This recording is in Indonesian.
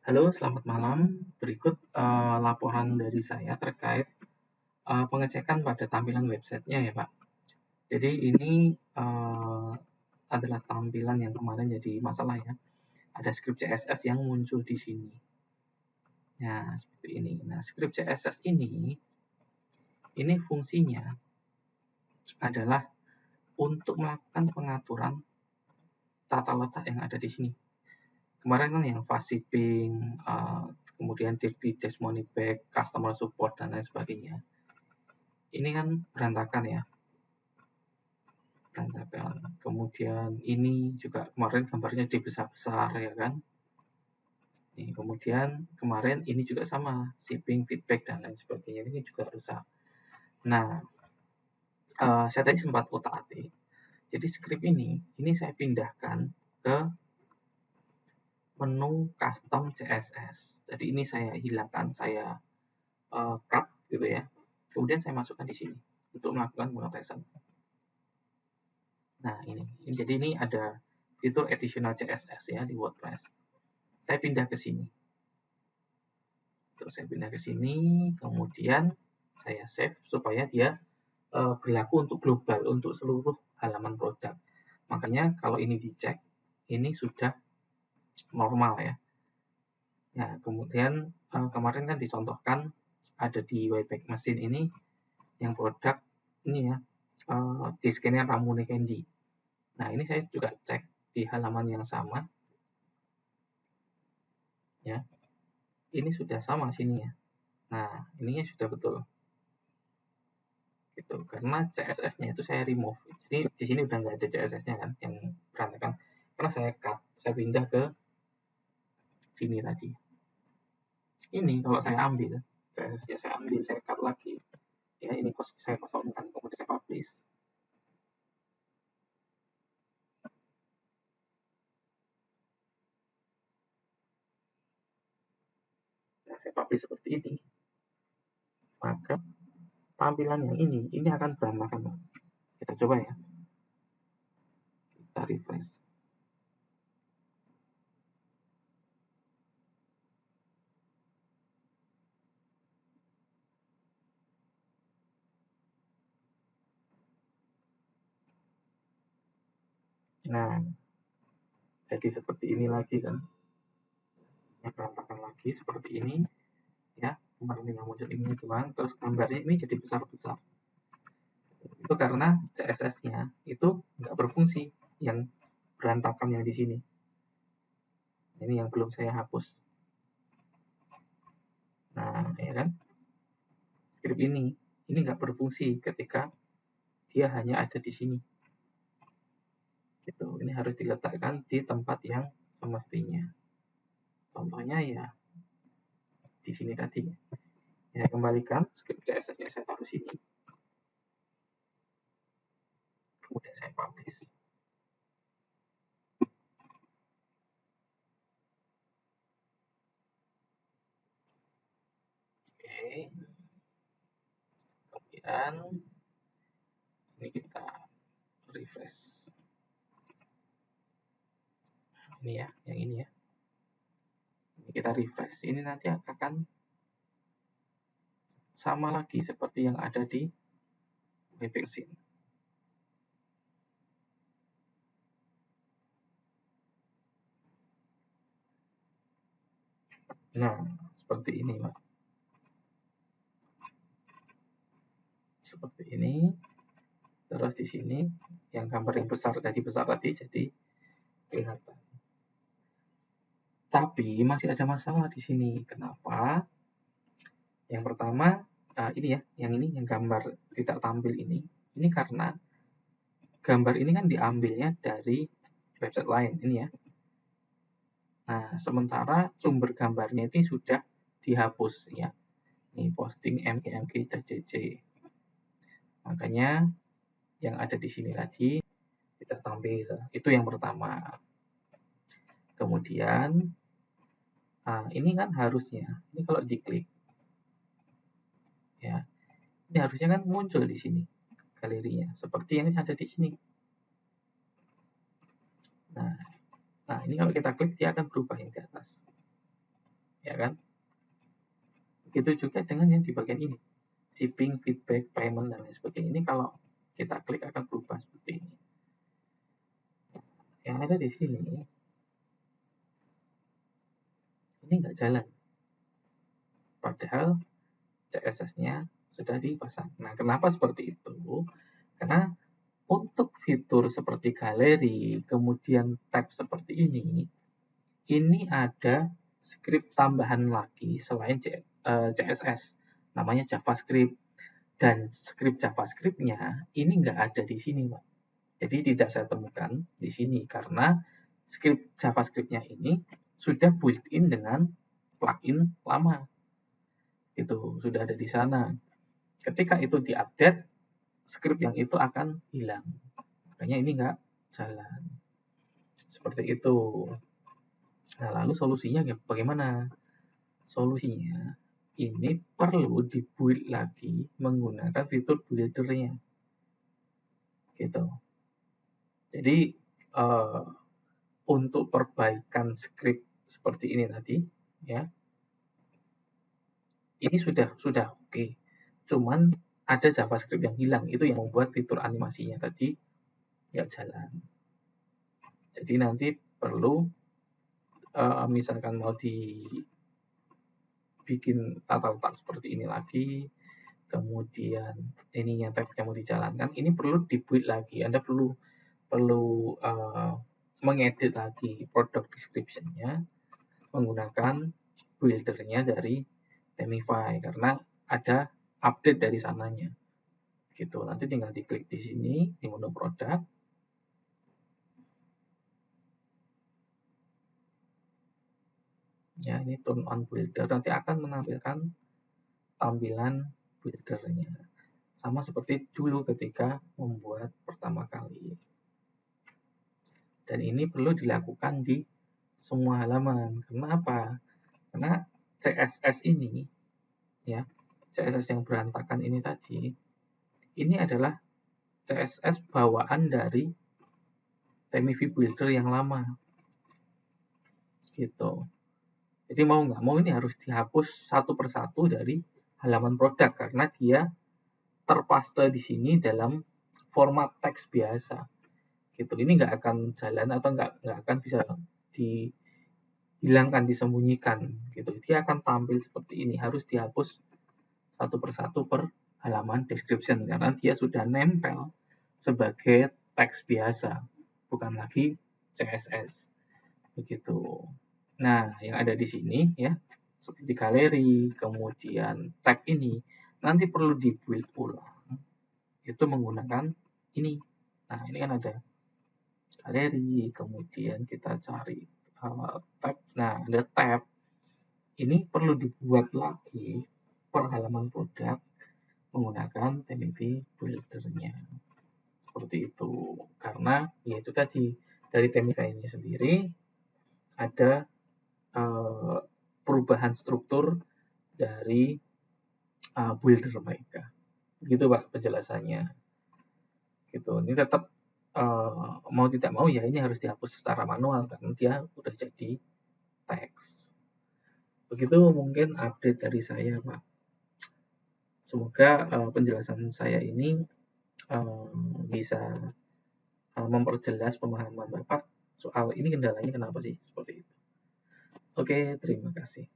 Halo, selamat malam. Berikut laporan dari saya terkait pengecekan pada tampilan websitenya ya, Pak. Jadi ini adalah tampilan yang kemarin jadi masalah ya. Ada script CSS yang muncul di sini. Nah, seperti ini. Nah, script CSS ini fungsinya adalah untuk melakukan pengaturan tata letak yang ada di sini. Kemarin kan yang fast shipping, kemudian dirty dash money back, customer support, dan lain sebagainya. Ini kan berantakan ya, berantakan. Kemudian ini juga kemarin gambarnya dibesar-besar ya kan. Nih, kemudian kemarin ini juga sama, shipping, feedback, dan lain sebagainya. Ini juga rusak. Nah, saya tadi sempat utak-atik. Jadi script ini saya pindahkan ke menu custom CSS. Jadi ini saya hilangkan, saya cut gitu ya. Kemudian saya masukkan di sini untuk melakukan pengetesan. Nah, jadi ini ada fitur additional CSS ya di WordPress. Saya pindah ke sini. Terus saya pindah ke sini, kemudian saya save supaya dia berlaku untuk global, untuk seluruh halaman produk. Makanya kalau ini dicek, ini sudah normal ya. Nah, kemudian kemarin kan dicontohkan ada di Wayback Machine ini yang produk ini ya, di scanner Ramune Candy. Nah, ini saya juga cek di halaman yang sama. Ya, ini sudah sama sini ya. Nah, ininya sudah betul. Gitu. Karena CSS-nya itu saya remove. Jadi di sini udah nggak ada CSS-nya kan yang berantakan. Karena saya cut, saya pindah ke sini tadi. Ini kalau saya ambil CSS-nya, saya ambil, saya cut lagi. Ya, ini saya kosongkan, kemudian saya publish. Nah, saya publish seperti ini. Maka tampilan yang ini akan berantakan. Kita coba ya. Kita refresh. Nah, jadi seperti ini lagi kan. Yang berantakan lagi seperti ini. Ya, kemarin yang muncul ini doang, terus gambarnya ini jadi besar-besar. Itu karena CSS-nya itu nggak berfungsi, yang berantakan yang di sini. Ini yang belum saya hapus. Nah, ya kan? Script ini nggak berfungsi ketika dia hanya ada di sini. Gitu. Ini harus diletakkan di tempat yang semestinya. Contohnya ya di sini tadi. Ya, kembalikan script CSS-nya saya taruh sini. Kemudian saya publish. Oke. Kemudian ini kita refresh. Ini ya, yang ini ya. Ini kita refresh. Ini nanti akan sama lagi seperti yang ada di Wayback Machine. Nah, seperti ini, Pak. Seperti ini. Terus di sini yang gambar yang besar tadi jadi kelihatan. Tapi masih ada masalah di sini. Kenapa? Yang pertama ini ya, yang gambar tidak tampil ini karena gambar ini kan diambilnya dari website lain ini ya. Nah, sementara sumber gambarnya itu sudah dihapus ya. Ini posting mgmg.cc. Makanya yang ada di sini tadi tidak tampil. Itu yang pertama. Kemudian ini kan harusnya, ini kalau diklik ya, ini harusnya kan muncul di sini galerinya seperti yang ada di sini. Nah, ini kalau kita klik dia akan berubah yang di atas. kan? Begitu juga dengan yang di bagian ini, shipping, feedback, payment, dan lain sebagainya. Ini kalau kita klik akan berubah seperti ini. Yang ada di sini, ini nggak jalan. Padahal CSS-nya sudah dipasang. Nah, kenapa seperti itu? Karena untuk fitur seperti galeri, kemudian tab seperti ini ada script tambahan lagi selain CSS, namanya JavaScript. Dan script JavaScript-nya ini nggak ada di sini, Pak. Jadi tidak saya temukan di sini karena script JavaScript-nya ini sudah built-in dengan plugin lama. Itu sudah ada di sana. Ketika itu diupdate, script yang itu akan hilang. Makanya ini nggak jalan. Seperti itu. Nah, lalu solusinya bagaimana? Solusinya ini perlu dibuild lagi menggunakan fitur builder-nya. Gitu. Jadi untuk perbaikan script seperti ini tadi, ya, ini sudah oke. Cuman ada JavaScript yang hilang, itu yang membuat fitur animasinya tadi nggak jalan. Jadi nanti perlu misalkan mau dibikin tata letak seperti ini lagi, kemudian ininya tabnya mau dijalankan, ini perlu dibuild lagi. Anda perlu mengedit lagi product description-nya menggunakan builder-nya dari Themify karena ada update dari sananya. Gitu. Nanti tinggal diklik di sini di menu produk. Ya, ini turn on builder nanti akan menampilkan tampilan builder-nya. Sama seperti dulu ketika membuat pertama kali. Dan ini perlu dilakukan di semua halaman. Kenapa? Karena CSS ini, ya, CSS yang berantakan ini tadi, ini adalah CSS bawaan dari Themify Builder yang lama. Gitu. Jadi mau nggak mau ini harus dihapus satu persatu dari halaman produk karena dia terpaste di sini dalam format teks biasa. Gitu. Ini nggak akan jalan atau nggak akan bisa dihilangkan, disembunyikan. Gitu. Dia akan tampil seperti ini. Harus dihapus satu persatu per halaman description karena dia sudah nempel sebagai teks biasa, bukan lagi CSS. Begitu. Nah, yang ada di sini ya, seperti galeri, kemudian tag ini nanti perlu dibuild ulang. Itu menggunakan ini. Nah, ini kan ada galeri, kemudian kita cari tab. Nah, ada tab. Ini perlu dibuat lagi per halaman produk menggunakan Themify Builder-nya. Seperti itu. Karena ya itu tadi dari Themify ini sendiri ada perubahan struktur dari builder mereka. Begitu Pak penjelasannya. Gitu. Ini tetap mau tidak mau ya ini harus dihapus secara manual karena dia udah jadi teks. Begitu mungkin update dari saya Pak. Semoga penjelasan saya ini bisa memperjelas pemahaman Bapak soal ini kendalanya kenapa sih seperti itu. Oke, terima kasih.